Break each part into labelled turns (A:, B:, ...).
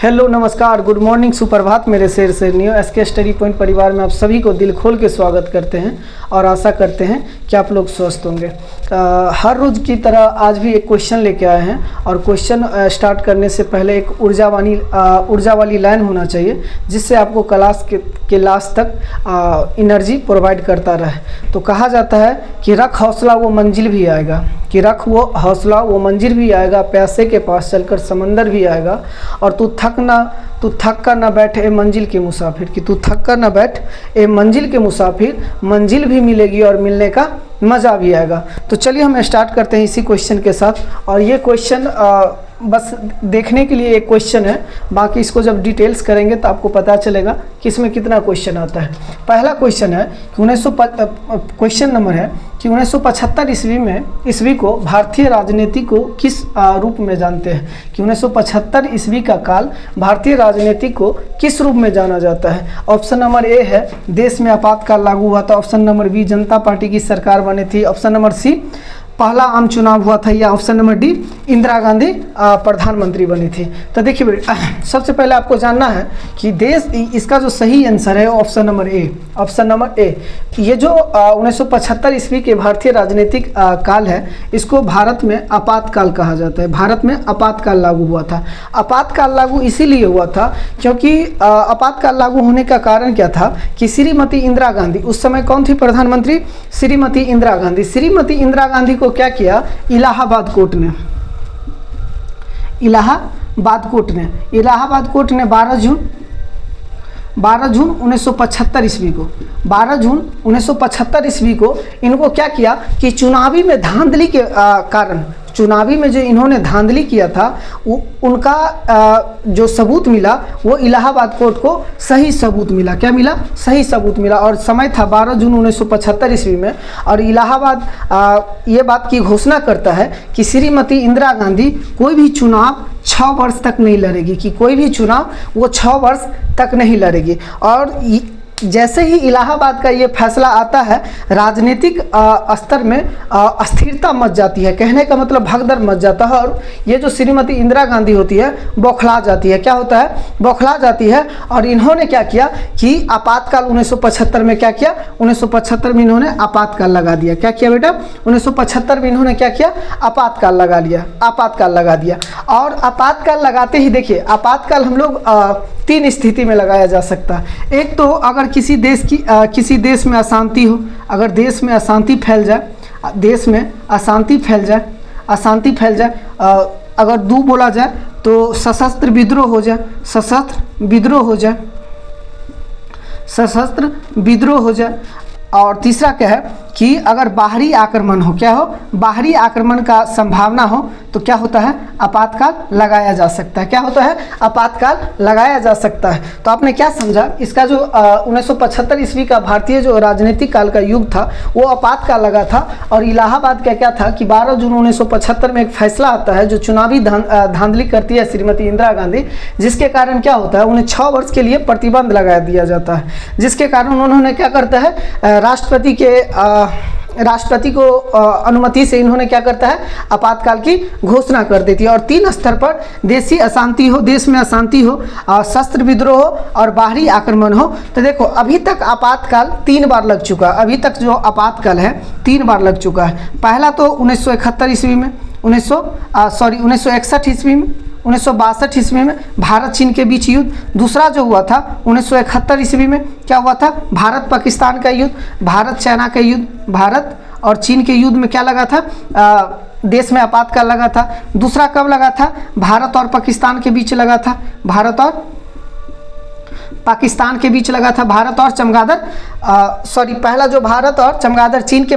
A: Hello नमस्कार good morning सुप्रभात मेरे शेर से न्यू एसके स्टडी पॉइंट परिवार में आप सभी को दिल खोल के स्वागत करते हैं और आशा करते हैं कि आप लोग स्वस्थ होंगे। हर रोज़ की तरह आज भी एक क्वेश्चन लेके आए हैं और क्वेश्चन स्टार्ट करने से पहले एक ऊर्जा वाली लाइन होना चाहिए जिससे आपको क्लास के लास्ट तक एनर्जी प्रोवाइड करता रहे। तो कहा जाता है कि रख हौसला वो मंजिल भी आएगा, कि रख वो हौसला वो मंजिल भी आएगा, प्यासे के पास चलकर समंदर भी आएगा, और तू थक कर ना बैठ ए मंजिल के मुसाफिर, कि तू थक कर ना बैठ ए मंजिल के मुसाफिर, मंजिल भी मिलेगी और मिलने का मज़ा भी आएगा। तो चलिए हम स्टार्ट करते हैं इसी क्वेश्चन के साथ। और ये क्वेश्चन बस देखने के लिए एक क्वेश्चन है, बाकी इसको जब डिटेल्स करेंगे तो आपको पता चलेगा कि इसमें कितना क्वेश्चन आता है। पहला क्वेश्चन है कि क्वेश्चन नंबर है कि 1975 ईस्वी को भारतीय राजनीति को किस रूप में जानते हैं, कि 1975 ईस्वी का काल भारतीय राजनीति को किस रूप में जाना जाता है। ऑप्शन नंबर ए है देश में आपातकाल लागू हुआ था, ऑप्शन नंबर बी जनता पार्टी की सरकार बनी थी, ऑप्शन नंबर सी पहला आम चुनाव हुआ था, या option number D Indira Gandhi प्रधानमंत्री बनी थी। तो देखिए बेटा, सबसे पहले आपको जानना है कि इसका जो सही आंसर है option number A. Option number A, ये जो 1975 ईस्वी के भारतीय राजनीतिक काल है, इसको भारत में आपातकाल कहा जाता है। भारत में आपातकाल लागू हुआ था। आपातकाल लागू इसीलिए हुआ था क्योंकि आपातकाल लागू होने का कारण क्या था कि श्रीमती इंदिरा गांधी, उस समय कौन थी प्रधानमंत्री? श्रीमती इंदिरा गांधी। श्रीमती इंदिरा गांधी को क्या किया इलाहाबाद कोर्ट ने 12 जून 1975 ईस्वी को 12 जून 1975 ईस्वी को इनको क्या किया कि चुनावी में धांधली के कारण, चुनावी में जो इन्होंने धांधली किया था उनका जो सबूत मिला वो इलाहाबाद कोर्ट को सही सबूत मिला। क्या मिला? सही सबूत मिला। और समय था 12 जून 1975 ईस्वी में, और इलाहाबाद ये बात की घोषणा करता है कि श्रीमती इंदिरा गांधी कोई भी चुनाव 6 वर्ष तक नहीं लड़ेगी, कि कोई भी चुनाव वो 6 वर्ष तक नहीं लड़ेगी। और जैसे ही इलाहाबाद का ये फैसला आता है, राजनीतिक स्तर में अस्थिरता मच जाती है। कहने का मतलब भगदड़ मच जाता है, और ये जो श्रीमती इंदिरा गांधी होती है बौखला जाती है। क्या होता है? बौखला जाती है। और इन्होंने क्या किया कि आपातकाल 1975 में क्या किया? 1975 में इन्होंने आपातकाल लगा दिया। क्या किया बेटा? 1975 में इन्होंने क्या किया? आपातकाल लगा लिया, आपातकाल लगा दिया। और आपातकाल लगाते ही देखिए, आपातकाल हम लोग 3 स्थिति में लगाया जा सकता है। एक तो अगर किसी देश में अशांति हो, अगर देश में अशांति फैल जाए, अगर दो बोला जाए तो सशस्त्र विद्रोह हो जाए। और तीसरा क्या है कि अगर बाहरी आक्रमण हो, क्या हो? बाहरी आक्रमण का संभावना हो तो क्या होता है? आपातकाल लगाया जा सकता है। क्या होता है? आपातकाल लगाया जा सकता है। तो आपने क्या समझा? इसका जो 1975 ईस्वी का भारतीय जो राजनीतिक काल का युग था वो आपातकाल लगा था। और इलाहाबाद का क्या था कि 12 जून 1975 में एक फैसला आता है जो चुनावी धांधली करती है श्रीमती इंदिरा गांधी, जिसके कारण क्या होता है? उन्हें 6 वर्ष के लिए प्रतिबंध लगा दिया जाता है, जिसके कारण उन्होंने क्या करता है, राष्ट्रपति को अनुमति से इन्होंने क्या करता है? आपातकाल की घोषणा कर देती है। और 3 स्तर पर देश में अशांति हो, शस्त्र विद्रोह हो और बाहरी आक्रमण हो। तो देखो, अभी तक आपातकाल 3 बार लग चुका है। अभी तक जो आपातकाल है 3 बार लग चुका है। पहला तो 1971 ईस्वी में, 1961 ईस्वी में, 1962 ईस्वी में भारत चीन के बीच युद्ध। दूसरा जो हुआ था 1971 ईस्वी में, क्या हुआ था? भारत पाकिस्तान का युद्ध, भारत चाइना का युद्ध, भारत और चीन के युद्ध में क्या लगा था? देश में आपातकाल लगा था। दूसरा कब लगा था? भारत और पाकिस्तान के बीच लगा था। भारत और पाकिस्तान के बीच लगा था। भारत और चमगादड़ पहला जो भारत और चमगादड़ चीन के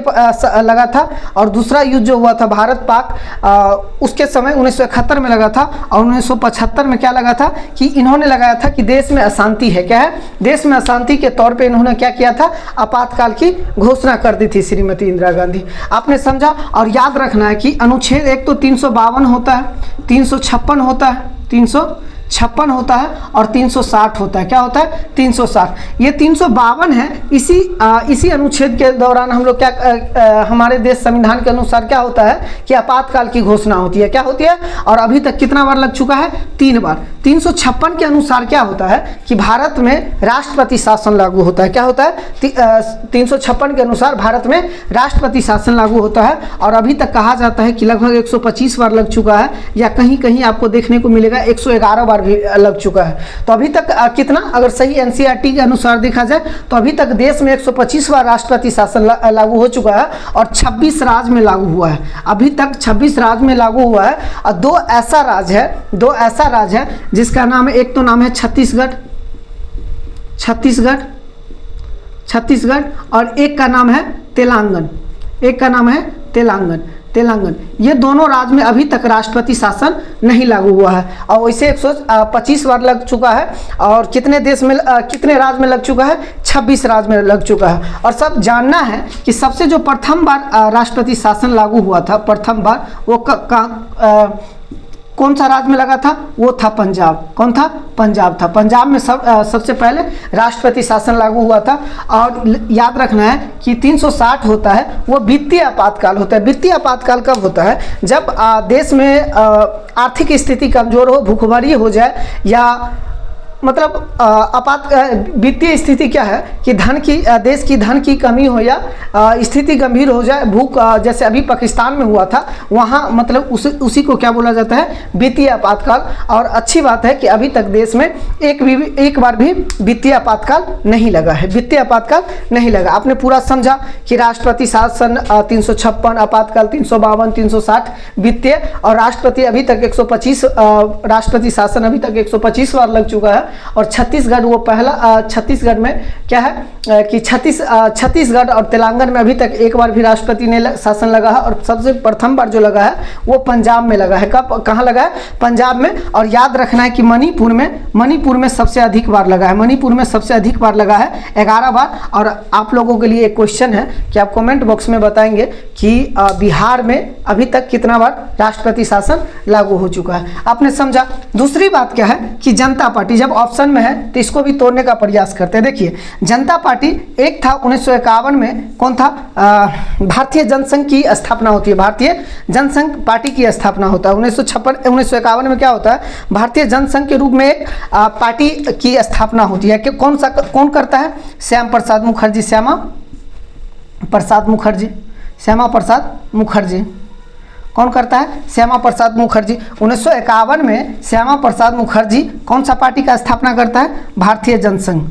A: लगा था, और दूसरा युद्ध जो हुआ था भारत पाक उसके समय 1971 में लगा था। और 1975 में क्या लगा था कि इन्होंने लगाया था कि देश में अशांति है। क्या है? देश में अशांति के तौर पे इन्होंने क्या किया था? आपातकाल की घोषणा कर दी थी श्रीमती इंदिरा गांधी। आपने समझा? और याद रखना है कि अनुच्छेद एक तो 352 होता है, 356 होता है, 356 356 होता है और 360 होता है। क्या होता है? 360। ये 352 है। इसी अनुच्छेद के दौरान हम लोग क्या हमारे देश संविधान के अनुसार क्या होता है कि आपातकाल की घोषणा होती है। क्या होती है? और अभी तक कितना बार लग चुका है? 3 बार। 356 के अनुसार क्या होता है कि भारत में राष्ट्रपति शासन लागू होता है। क्या होता है? 356 के अनुसार भारत में राष्ट्रपति शासन लागू होता है और अभी तक कहा जाता है कि लगभग 125 बार लग चुका है, या कहीं कहीं आपको देखने को मिलेगा 111 बार भी लग चुका है। तो अभी तक कितना, अगर सही एनसीईआरटी के अनुसार देखा जाए तो अभी तक देश में 125 बार राष्ट्रपति शासन लागू हो चुका है और 26 राज्य में लागू हुआ है। अभी तक 26 राज्य में लागू हुआ है और दो ऐसा राज्य है जिसका नाम है, एक तो नाम है छत्तीसगढ़ और एक का नाम है तेलंगाना। ये दोनों राज्य में अभी तक राष्ट्रपति शासन नहीं लागू हुआ है और वैसे 125 बार लग चुका है। और कितने राज्य में लग चुका है? 26 राज्य में लग चुका है। और सब जानना है कि सबसे जो प्रथम बार राष्ट्रपति शासन लागू हुआ था, प्रथम बार, वो कौन सा राज्य में लगा था? वो था पंजाब। कौन था? पंजाब था। पंजाब में सबसे पहले राष्ट्रपति शासन लागू हुआ था। और याद रखना है कि 360 होता है वो वित्तीय आपातकाल होता है। वित्तीय आपातकाल कब होता है? जब देश में आर्थिक स्थिति कमजोर हो, भूखमरी हो जाए, या मतलब वित्तीय स्थिति क्या है कि देश की धन की कमी हो या स्थिति गंभीर हो जाए, भूख, जैसे अभी पाकिस्तान में हुआ था, वहाँ मतलब उसी को क्या बोला जाता है? वित्तीय आपातकाल। और अच्छी बात है कि अभी तक देश में एक बार भी वित्तीय आपातकाल नहीं लगा है। वित्तीय आपातकाल नहीं लगा। आपने पूरा समझा कि राष्ट्रपति शासन 356, आपातकाल 352, 360 वित्तीय, और राष्ट्रपति अभी तक 125 राष्ट्रपति शासन अभी तक 125 बार लग चुका है। और छत्तीसगढ़ वो पहला, छत्तीसगढ़ में क्या है कि छत्तीसगढ़ और तेलंगाना में अभी तक एक बार भी राष्ट्रपति ने शासन लगा है। और सबसे प्रथम बार जो लगा है वो पंजाब में लगा है। कहाँ लगा है? पंजाब में। और याद रखना है कि मणिपुर में सबसे अधिक बार लगा है। मणिपुर में सबसे अधिक बार लगा है, 11 बार। और आप लोगों के लिए एक क्वेश्चन है कि आप कमेंट बॉक्स में बताएंगे कि बिहार में अभी तक कितना बार राष्ट्रपति शासन लागू हो चुका है। आपने समझा। दूसरी बात क्या है कि जनता पार्टी जब ऑप्शन में है तो इसको भी तोड़ने का प्रयास करते हैं। देखिए, जनता पार्टी एक था 1951 में, कौन था? भारतीय जनसंघ की स्थापना होती है। भारतीय जनसंघ पार्टी की स्थापना होता है 1951 में। क्या होता है? भारतीय जनसंघ के रूप में एक पार्टी की स्थापना होती है। कि कौन करता है? श्यामा प्रसाद मुखर्जी। कौन करता है? श्यामा प्रसाद मुखर्जी। 1951 में श्यामा प्रसाद मुखर्जी कौन सा पार्टी का स्थापना करता है? भारतीय जनसंघ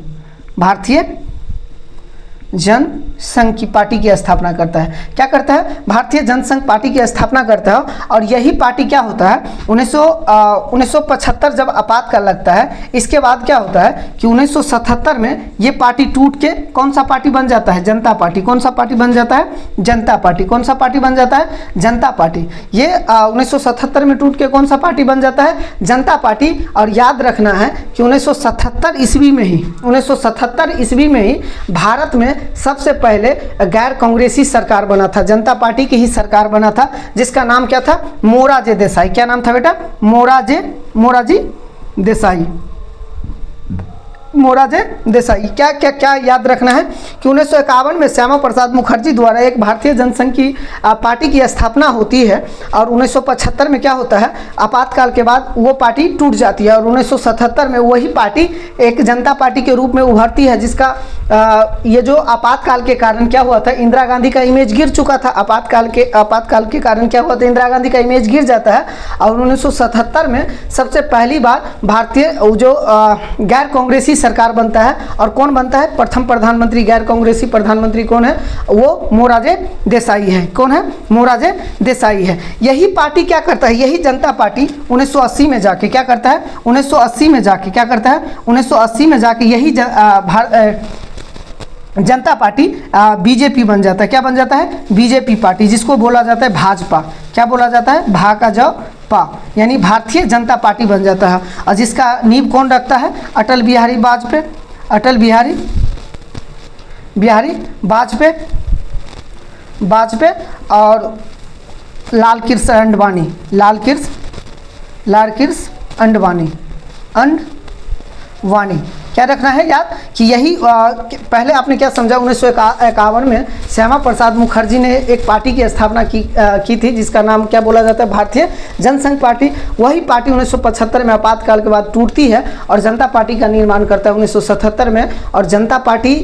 A: की पार्टी की स्थापना करता है। क्या करता है? भारतीय जनसंघ पार्टी की स्थापना करता है। और यही पार्टी क्या होता है? 1975 जब आपातकाल लगता है, इसके बाद क्या होता है कि 1977 में ये पार्टी टूट के कौन सा पार्टी बन जाता है? जनता पार्टी। कौन सा पार्टी बन जाता है? जनता पार्टी। कौन सा पार्टी बन जाता है? जनता पार्टी। ये 1977 में टूट के कौन सा पार्टी बन जाता है? जनता पार्टी। और याद रखना है कि 1977 ईस्वी में ही भारत में सबसे पहले गैर कांग्रेसी सरकार बना था। जनता पार्टी की ही सरकार बना था, जिसका नाम क्या था? मोरारजी देसाई। क्या नाम था बेटा? मोरारजी देसाई। क्या याद रखना है कि 1951 में श्यामा प्रसाद मुखर्जी द्वारा एक भारतीय जनसंघ की पार्टी की स्थापना होती है। और 1975 में क्या होता है? आपातकाल के बाद वो पार्टी टूट जाती है और 1977 में वही पार्टी एक जनता पार्टी के रूप में उभरती है, जिसका ये जो आपातकाल के कारण क्या हुआ था? इंदिरा गांधी का इमेज गिर चुका था। आपातकाल के कारण क्या हुआ था? इंदिरा गांधी का इमेज गिर जाता है। और 1977 में सबसे पहली बार भारतीय जो गैर कांग्रेसी सरकार बनता है। और कौन बनता है? प्रथम प्रधानमंत्री, गैर कांग्रेसी प्रधानमंत्री कौन है? वो मोरारजी देसाई है। कौन है? मोरारजी देसाई है। यही पार्टी क्या करता है? यही जनता पार्टी 1980 में जाके क्या करता है? 1980 में जाके क्या करता है? 1980 में जाके यही जनता पार्टी बीजेपी बन जाता है। क्या बन जाता है? बीजेपी पार्टी, जिसको बोला जाता है भाजपा। क्या बोला जाता है? भाजपा, यानी भारतीय जनता पार्टी बन जाता है। और जिसका नींव कौन रखता है? अटल बिहारी वाजपेयी और लाल कृष्ण अंडवाणी। वानी। क्या रखना है याद कि यही पहले आपने क्या समझा, 1951 में श्यामा प्रसाद मुखर्जी ने एक पार्टी की स्थापना की थी जिसका नाम क्या बोला जाता है, भारतीय जनसंघ पार्टी। वही पार्टी 1975 में आपातकाल के बाद टूटती है और जनता पार्टी का निर्माण करता है 1977 में। और जनता पार्टी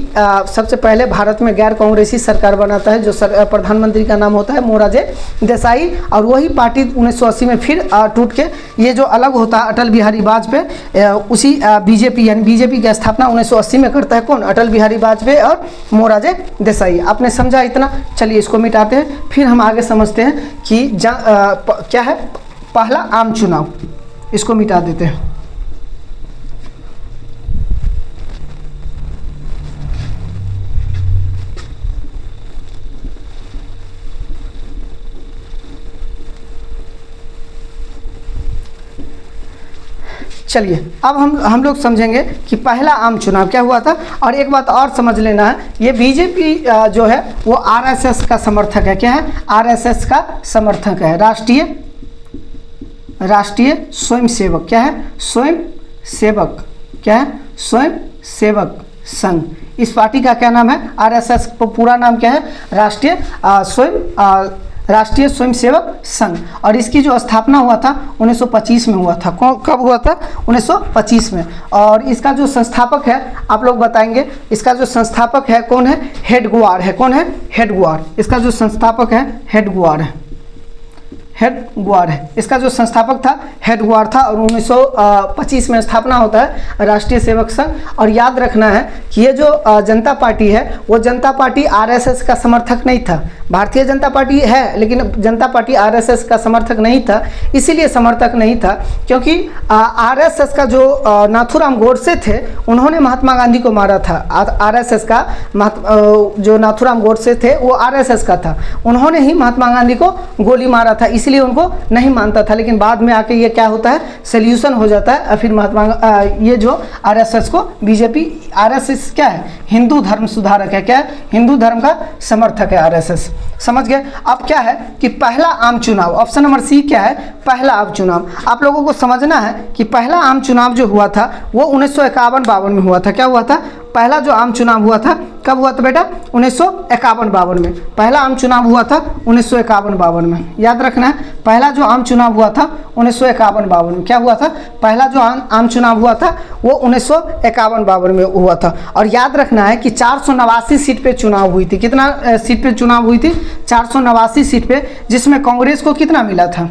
A: सबसे पहले भारत में गैर कांग्रेसी सरकार बनाता है, जो प्रधानमंत्री का नाम होता है मोरारजी देसाई। और वही पार्टी 1980 में फिर टूट के ये जो अलग होता है अटल बिहारी वाजपेयी, उसी बीजेपी यानी बीजेपी की स्थापना 1980 में करता है कौन, अटल बिहारी वाजपेयी और मोरारजी देसाई। आपने समझा इतना, चलिए इसको मिटाते हैं, फिर हम आगे समझते हैं कि क्या है पहला आम चुनाव, इसको मिटा देते हैं। चलिए अब हम लोग समझेंगे कि पहला आम चुनाव क्या हुआ था। और एक बात और समझ लेना है, ये बीजेपी जो है वो आरएसएस का समर्थक है। क्या है, आरएसएस का समर्थक है, राष्ट्रीय स्वयंसेवक। क्या है, स्वयं सेवक। क्या है, स्वयं सेवक संघ। इस पार्टी का क्या नाम है, आरएसएस को पूरा नाम क्या है, राष्ट्रीय स्वयंसेवक संघ। और इसकी जो स्थापना हुआ था 1925 में हुआ था। कब हुआ था, 1925 में। और इसका जो संस्थापक है आप लोग बताएंगे, इसका जो संस्थापक है कौन है, हेडगेवार है। कौन है, हेडगेवार। इसका जो संस्थापक है हेडगेवार है, हेडगेवार है। इसका जो संस्थापक था हेडगेवार था। और 1925 में स्थापना होता है राष्ट्रीय सेवक संघ। और याद रखना है कि ये जो जनता पार्टी है वो जनता पार्टी आरएसएस का समर्थक नहीं था। भारतीय जनता पार्टी है लेकिन जनता पार्टी आरएसएस का समर्थक नहीं था। इसीलिए समर्थक नहीं था क्योंकि आरएसएस का जो नाथूराम गोडसे थे उन्होंने महात्मा गांधी को मारा था। आरएसएस का जो नाथूराम गोडसे थे वो आरएसएस का था, उन्होंने ही महात्मा गांधी को गोली मारा था, इसलिए उनको नहीं मानता था। लेकिन बाद में आके ये क्या होता है, सोल्यूशन हो जाता है। फिर ये जो आरएसएस को बीजेपी, आरएसएस क्या है, हिंदू धर्म सुधारक है। क्या है, हिंदू धर्म का समर्थक है आरएसएस। समझ गए। अब क्या है कि पहला आम चुनाव, ऑप्शन नंबर सी क्या है, पहला आम चुनाव। आप लोगों को समझना है कि पहला आम चुनाव जो हुआ था वो 1951-52 में हुआ था। क्या हुआ था, पहला जो आम चुनाव हुआ था कब हुआ था बेटा, 1951-52 में। पहला आम चुनाव हुआ था 1951-52 में। याद रखना है, पहला जो आम चुनाव हुआ था 1951-52 में। क्या हुआ था, पहला जो आम चुनाव हुआ था वो 1951-52 में हुआ था। और याद रखना है कि 489 सीट पे चुनाव हुई थी। कितना सीट पे चुनाव हुई थी, 489 सीट पे, जिसमें कांग्रेस को कितना मिला था,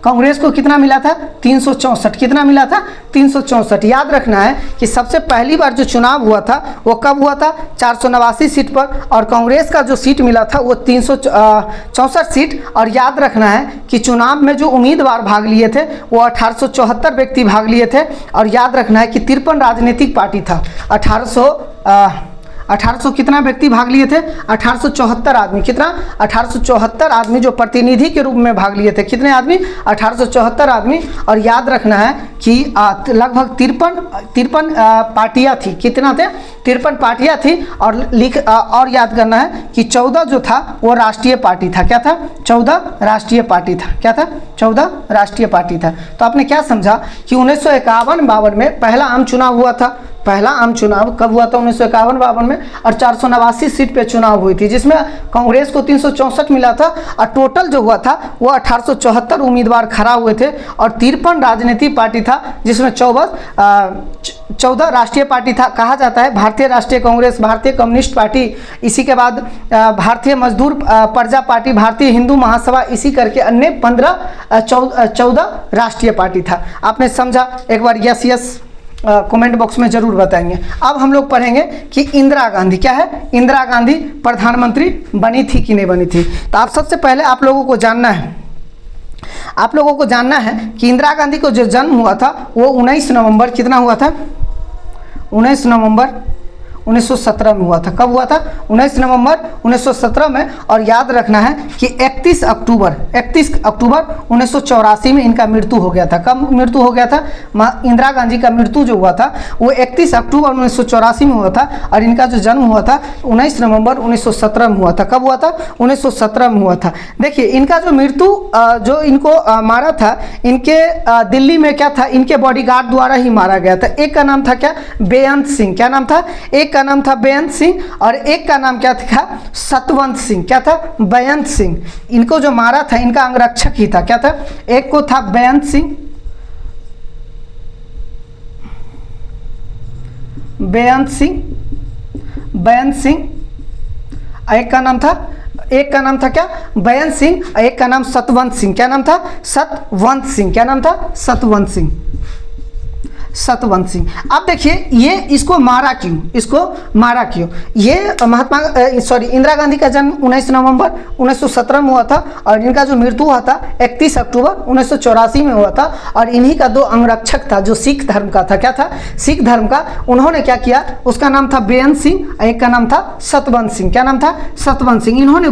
A: कांग्रेस को कितना मिला था, 364। कितना मिला था, 364। याद रखना है कि सबसे पहली बार जो चुनाव हुआ था वो कब हुआ था, 489 सीट पर। और कांग्रेस का जो सीट मिला था वो 364 सीट। और याद रखना है कि चुनाव में जो उम्मीदवार भाग लिए थे वो 1874 व्यक्ति भाग लिए थे। और याद रखना है कि 53 राजनीतिक पार्टी था। 1800 कितना व्यक्ति भाग लिए थे, 1874 आदमी। कितना, 1874 आदमी जो प्रतिनिधि के रूप में भाग लिए थे। कितने आदमी, 1874 आदमी। और याद रखना है कि लगभग 53 पार्टियां थी। कितना थे, 53 पार्टियां थी। और याद करना है कि 14 जो था वो राष्ट्रीय पार्टी था। क्या था, 14 राष्ट्रीय पार्टी था। क्या था, 14 राष्ट्रीय पार्टी था। तो आपने क्या समझा कि 1951-52 में पहला आम चुनाव हुआ था। पहला आम चुनाव कब हुआ था, 1951-52 में। और 489 सीट पे चुनाव हुई थी, जिसमें कांग्रेस को 364 मिला था। और टोटल जो हुआ था वो 1874 उम्मीदवार खड़ा हुए थे। और 53 राजनीतिक पार्टी था, जिसमें 14 राष्ट्रीय पार्टी था। कहा जाता है भारतीय राष्ट्रीय कांग्रेस, भारतीय कम्युनिस्ट पार्टी, इसी के बाद भारतीय मजदूर प्रजा पार्टी, भारतीय हिंदू महासभा, इसी करके अन्य 14 राष्ट्रीय पार्टी था। आपने समझा, एक बार यस यस कमेंट बॉक्स में जरूर बताएंगे। अब हम लोग पढ़ेंगे कि इंदिरा गांधी क्या है, इंदिरा गांधी प्रधानमंत्री बनी थी कि नहीं बनी थी। तो आप सबसे पहले आप लोगों को जानना है कि इंदिरा गांधी को जो जन्म हुआ था वो 19 नवंबर, कितना हुआ था, 19 नवंबर 1917 में हुआ था। कब हुआ था? 19 नवंबर 1917 में। और याद रखना है कि 31 अक्टूबर 1984 में इनका मृत्यु हो गया था। कब मृत्यु हो गया था? इंदिरा गांधी का मृत्यु जो हुआ था वो 31 अक्टूबर 1984 में हुआ था और इनका जो जन्म हुआ था 19 नवंबर 1917 में हुआ था। कब हुआ था? 1917 में हुआ था। देखिए इनका जो मृत्यु जो इनको मारा था, इनके दिल्ली में क्या था, इनके बॉडीगार्ड द्वारा ही मारा गया था। एक का नाम था क्या? बेअंत सिंह। क्या नाम था? एक का नाम था बेअंत सिंह और एक का नाम क्या था? सतवंत सिंह। क्या था? बेअंत सिंह। इनको जो मारा था इनका अंगरक्षक ही था। क्या था? एक को था बेअंत सिंह, बेअंत सिंह, एक का नाम था क्या? बेअंत सिंह। एक का नाम सतवंत सिंह। क्या नाम था? सतवंत सिंह। क्या नाम था? सतवंत सिंह। अब देखिए ये इसको मारा क्यों? ये इंदिरा गांधी का जन्म 19 नवंबर 1917 में हुआ था और इनका जो मृत्यु हुआ था 31 अक्टूबर 1984 में हुआ था। और इन्हीं का दो अंगरक्षक था जो सिख धर्म का था। क्या था? सिख धर्म का। उन्होंने क्या किया? उसका नाम था बेअंत सिंह, एक का नाम था सतवंत सिंह। क्या नाम था? सतवंत सिंह। इन्होंने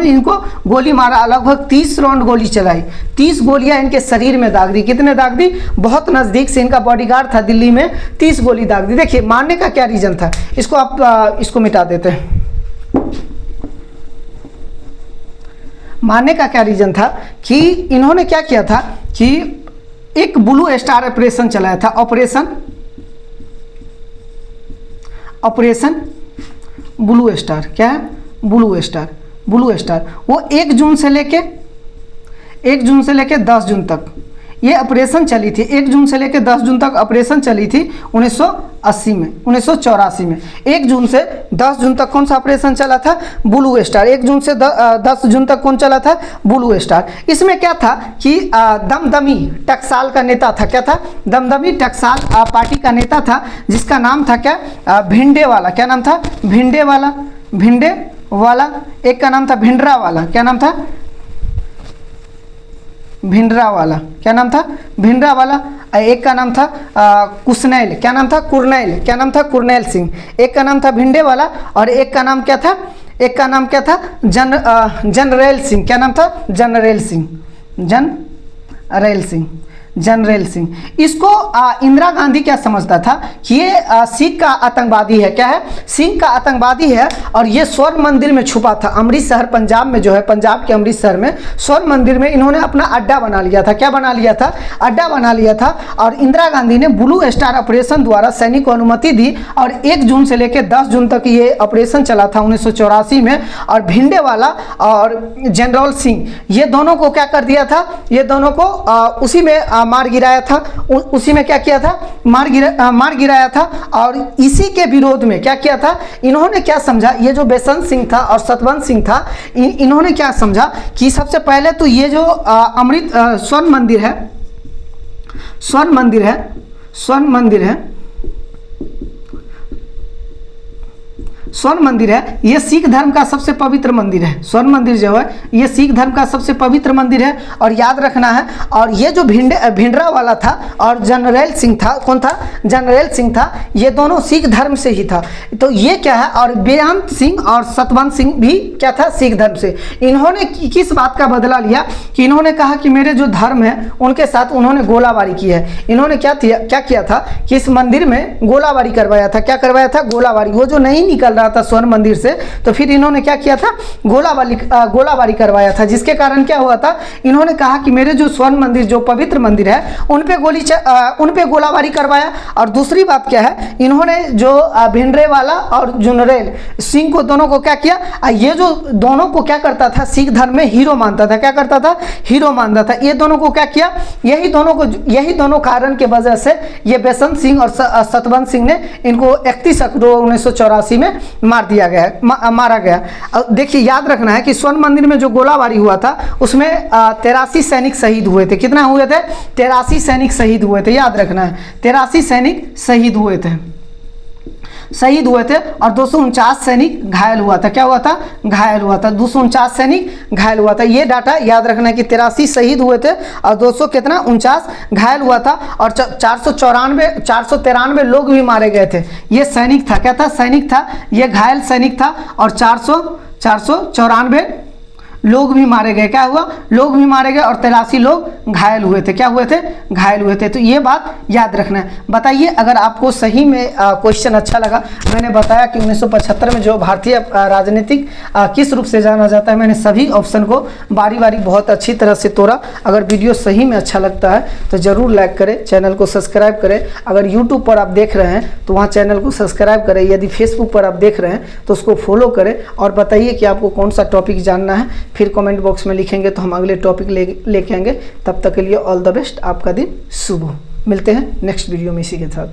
A: इनको गोली मारा, लगभग 30 राउंड गोली चलाई। 30 गोलियां इनके शरीर में दाग दी। कितने दाग दी? बहुत नजदीक से का बॉडीगार्ड था दिल्ली में, 30 गोली दाग दी। देखिए मारने का क्या रीजन था, इसको आप इसको मिटा देते हैं। मारने का क्या रीजन था कि इन्होंने क्या किया था कि एक ब्लू स्टार ऑपरेशन चलाया था। Operation blue star. क्या है? Blue star. वो 1 जून से लेके 10 जून तक ये ऑपरेशन चली थी। 1 जून से लेकर 10 जून तक ऑपरेशन चली थी 1984 में। 1 जून से 10 जून तक कौन सा ऑपरेशन चला था? Blue star. 1 जून से 10 जून तक कौन चला था? Blue star. इसमें क्या था कि दमदमी टकसाल का नेता था। क्या था? दमदमी टकसाल पार्टी का नेता था जिसका नाम था क्या? भिंडेवाला। क्या नाम था? भिंडेवाला। एक का नाम था भिंडरावाला। क्या नाम था? भिंडरावाला। क्या नाम था? भिंडरावाला। एक का नाम था कुसनैल। क्या नाम था? कुरनैल। क्या नाम था? कुरनैल सिंह। एक का नाम था भिंडेवाला और एक का नाम क्या था? जनरल सिंह। क्या नाम था? जनरल सिंह। इसको इंदिरा गांधी क्या समझता था कि ये सिख का आतंकवादी है। क्या है? सिख का आतंकवादी है और ये स्वर्ण मंदिर में छुपा था। अमृतसर पंजाब में जो है, पंजाब के अमृतसर में स्वर्ण मंदिर में इन्होंने अपना अड्डा बना लिया था। क्या बना लिया था? अड्डा बना लिया था। और इंदिरा गांधी ने ब्लू स्टार ऑपरेशन द्वारा सैनिक को अनुमति दी और 1 जून से लेकर 10 जून तक ये ऑपरेशन चला था 1984 में। और भिंडेवाला और जनरल सिंह ये दोनों को क्या कर दिया था? ये दोनों को उसी में मार गिराया था। उसी में क्या किया था? मार गिराया था। और इसी के विरोध में क्या किया था? इन्होंने क्या समझा? ये जो बेअंत सिंह था और सतवंत सिंह था, इन्होंने क्या समझा कि सबसे पहले तो ये जो स्वर्ण मंदिर है, ये सिख धर्म का सबसे पवित्र मंदिर है। स्वर्ण मंदिर जो है ये सिख धर्म का सबसे पवित्र मंदिर है। और याद रखना है। और ये जो भिंडरा वाला था और जनरल सिंह था, कौन था? जनरल सिंह था। ये दोनों सिख धर्म से ही था। तो ये क्या है? और बेअंत सिंह और सतवंत सिंह भी क्या था? सिख धर्म से। इन्होंने किस बात का बदला लिया कि इन्होंने कहा कि मेरे जो धर्म है उनके साथ उन्होंने गोलाबारी की है। इन्होंने क्या किया था कि इस मंदिर में गोलाबारी करवाया था। क्या करवाया था? गोलाबारी। वो जो नहीं निकल था स्वर्ण मंदिर से, तो फिर इन्होंने क्या किया था? गोलाबारी करवाया था। जिसके कारण क्या हुआ था? इन्होंने कहा कि मेरे जो स्वर्ण मंदिर, जो पवित्र मंदिर है, उन पे गोलाबारी करवाया। और दूसरी बात क्या है? इन्होंने जो भिंडरेवाला और जनरल सिंह को दोनों को क्या किया? ये जो दोनों को क्या करता था? सिख धर्म में हीरो मानता था। क्या करता था? हीरो मानता था। ये दोनों को क्या किया? यही दोनों कारण के वजह से ये बेअंत सिंह और सतवंत सिंह ने इनको 31 अक्टूबर 1984 में मारा गया। देखिए याद रखना है कि स्वर्ण मंदिर में जो गोलाबारी हुआ था उसमें 83 सैनिक शहीद हुए थे। कितना हुए थे? 83 सैनिक शहीद हुए थे। याद रखना है 83 सैनिक शहीद हुए थे। शहीद हुए थे और 249 सैनिक घायल हुआ था। क्या हुआ था? घायल हुआ था। 249 सैनिक घायल हुआ था। ये डाटा याद रखना कि 83 शहीद हुए थे और 249 घायल हुआ था और 493 लोग भी मारे गए थे। ये सैनिक था। क्या था? सैनिक था। ये घायल सैनिक था और 494 लोग भी मारे गए। क्या हुआ? लोग भी मारे गए और 83 लोग घायल हुए थे। क्या हुए थे? घायल हुए थे। तो ये बात याद रखना है। बताइए अगर आपको सही में क्वेश्चन अच्छा लगा। मैंने बताया कि 1975 में जो भारतीय राजनीतिक किस रूप से जाना जाता है, मैंने सभी ऑप्शन को बारी बारी बहुत अच्छी तरह से तोड़ा। अगर वीडियो सही में अच्छा लगता है तो ज़रूर लाइक करें, चैनल को सब्सक्राइब करें। अगर यूट्यूब पर आप देख रहे हैं तो वहाँ चैनल को सब्सक्राइब करें। यदि फेसबुक पर आप देख रहे हैं तो उसको फॉलो करें और बताइए कि आपको कौन सा टॉपिक जानना है। फिर कमेंट बॉक्स में लिखेंगे तो हम अगले टॉपिक लेके आएंगे। तब तक के लिए ऑल द बेस्ट। आपका दिन शुभ हो। मिलते हैं नेक्स्ट वीडियो में इसी के साथ।